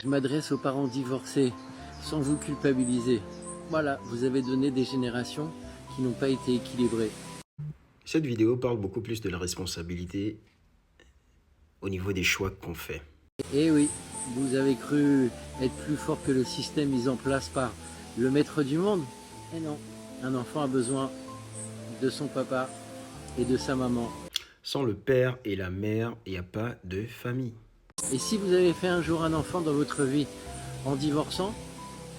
Je m'adresse aux parents divorcés, sans vous culpabiliser. Voilà, vous avez donné des générations qui n'ont pas été équilibrées. Cette vidéo parle beaucoup plus de la responsabilité au niveau des choix qu'on fait. Et oui, vous avez cru être plus fort que le système mis en place par le maître du monde. Et non, un enfant a besoin de son papa et de sa maman. Sans le père et la mère, il n'y a pas de famille. Et si vous avez fait un jour un enfant dans votre vie en divorçant,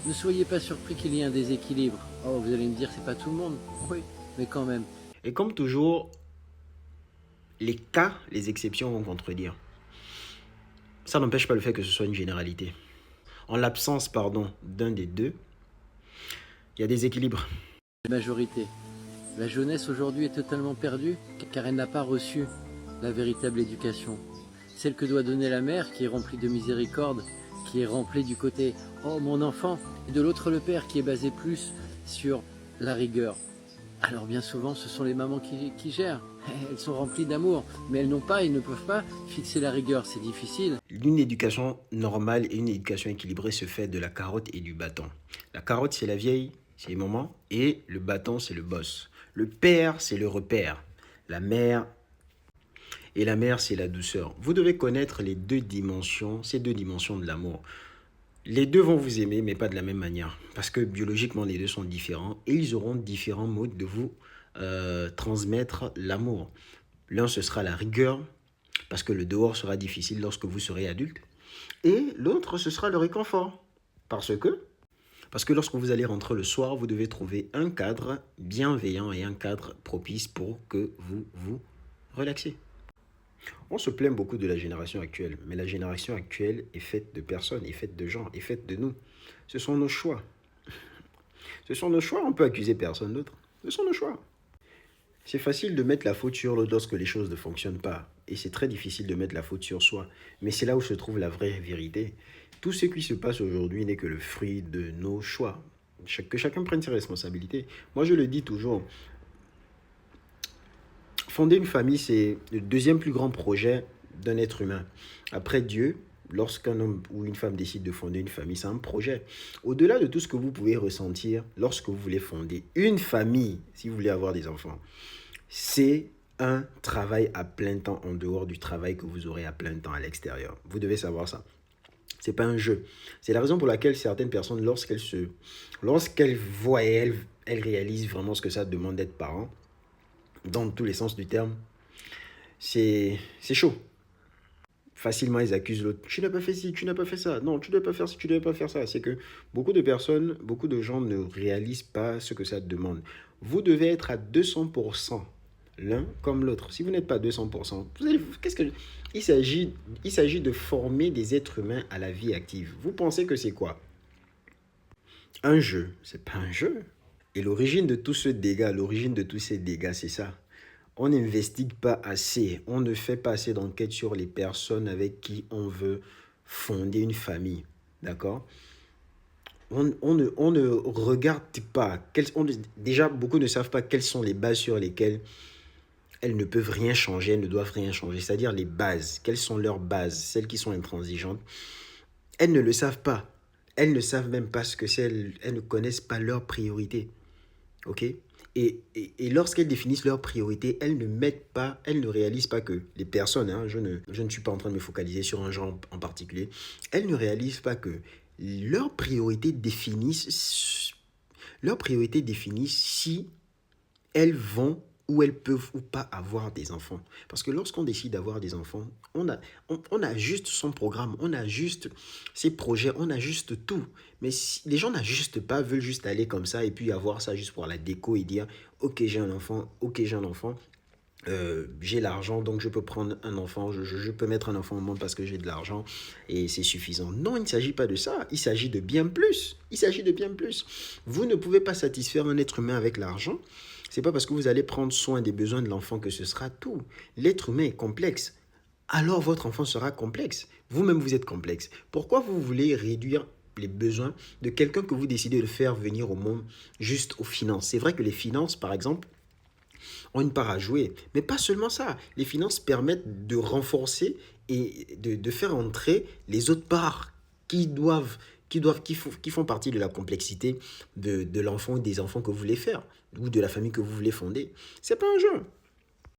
ne soyez pas surpris qu'il y ait un déséquilibre. Oh, vous allez me dire, c'est pas tout le monde. Oui, mais quand même. Et comme toujours, les cas, les exceptions vont contredire. Ça n'empêche pas le fait que ce soit une généralité. En l'absence, d'un des deux, il y a des équilibres. La majorité. La jeunesse aujourd'hui est totalement perdue car elle n'a pas reçu la véritable éducation. Celle que doit donner la mère qui est remplie de miséricorde, qui est remplie du côté « Oh mon enfant » et de l'autre le père qui est basé plus sur la rigueur. Alors bien souvent ce sont les mamans qui gèrent. Elles sont remplies d'amour, mais elles ne peuvent pas fixer la rigueur, c'est difficile. Une éducation normale et une éducation équilibrée se fait de la carotte et du bâton. La carotte, c'est la vieille, c'est les mamans, et le bâton, c'est le boss. Le père, c'est le repère. La mère, c'est la douceur. Vous devez connaître ces deux dimensions de l'amour. Les deux vont vous aimer, mais pas de la même manière. Parce que biologiquement, les deux sont différents et ils auront différents modes de vous transmettre l'amour. L'un, ce sera la rigueur, parce que le dehors sera difficile lorsque vous serez adulte. Et l'autre, ce sera le réconfort. Parce que lorsque vous allez rentrer le soir, vous devez trouver un cadre bienveillant et un cadre propice pour que vous vous relaxiez. On se plaint beaucoup de la génération actuelle, mais la génération actuelle est faite de personnes, est faite de gens, est faite de nous. Ce sont nos choix. Ce sont nos choix, on peut accuser personne d'autre. Ce sont nos choix. C'est facile de mettre la faute sur l'autre lorsque les choses ne fonctionnent pas. Et c'est très difficile de mettre la faute sur soi. Mais c'est là où se trouve la vraie vérité. Tout ce qui se passe aujourd'hui n'est que le fruit de nos choix. Que chacun prenne ses responsabilités. Moi, je le dis toujours. Fonder une famille, c'est le deuxième plus grand projet d'un être humain. Après Dieu, lorsqu'un homme ou une femme décide de fonder une famille, c'est un projet. Au-delà de tout ce que vous pouvez ressentir lorsque vous voulez fonder une famille, si vous voulez avoir des enfants, c'est un travail à plein temps en dehors du travail que vous aurez à plein temps à l'extérieur. Vous devez savoir ça. C'est pas un jeu. C'est la raison pour laquelle certaines personnes, lorsqu'elles voient et elles réalisent vraiment ce que ça demande d'être parent, dans tous les sens du terme, c'est chaud. Facilement, ils accusent l'autre. Tu n'as pas fait ci, tu n'as pas fait ça. Non, tu ne dois pas faire ci, tu ne dois pas faire ça. C'est que beaucoup de personnes, beaucoup de gens ne réalisent pas ce que ça demande. Vous devez être à 200% l'un comme l'autre. Si vous n'êtes pas à 200%, il s'agit de former des êtres humains à la vie active. Vous pensez que c'est quoi? Un jeu. C'est pas un jeu. Et l'origine de tous ces dégâts, c'est ça. On n'investigue pas assez, on ne fait pas assez d'enquête sur les personnes avec qui on veut fonder une famille. D'accord? On ne regarde pas. Déjà, beaucoup ne savent pas quelles sont les bases sur lesquelles elles ne peuvent rien changer, elles ne doivent rien changer. C'est-à-dire les bases. Quelles sont leurs bases, celles qui sont intransigeantes? Elles ne le savent pas. Elles ne savent même pas ce que c'est. Elles ne connaissent pas leurs priorités. Ok? Et lorsqu'elles définissent leurs priorités, elles ne réalisent pas que les personnes, je ne suis pas en train de me focaliser sur un genre en particulier, elles ne réalisent pas que leurs priorités définissent si elles vont ou elles peuvent ou pas avoir des enfants. Parce que lorsqu'on décide d'avoir des enfants, on a juste son programme, on a juste ses projets, on a juste tout. Mais les gens n'ajustent pas, veulent juste aller comme ça et puis avoir ça juste pour la déco et dire « Ok, j'ai un enfant, j'ai l'argent, donc je peux prendre un enfant, je peux mettre un enfant au monde parce que j'ai de l'argent et c'est suffisant. » Non, il ne s'agit pas de ça, il s'agit de bien plus. Vous ne pouvez pas satisfaire un être humain avec l'argent. C'est pas parce que vous allez prendre soin des besoins de l'enfant que ce sera tout. L'être humain est complexe. Alors votre enfant sera complexe. Vous-même, vous êtes complexe. Pourquoi vous voulez réduire les besoins de quelqu'un que vous décidez de faire venir au monde juste aux finances? C'est vrai que les finances, par exemple, ont une part à jouer. Mais pas seulement ça. Les finances permettent de renforcer et de faire entrer les autres parts qui font partie de la complexité de l'enfant ou des enfants que vous voulez faire, ou de la famille que vous voulez fonder. C'est pas un jeu.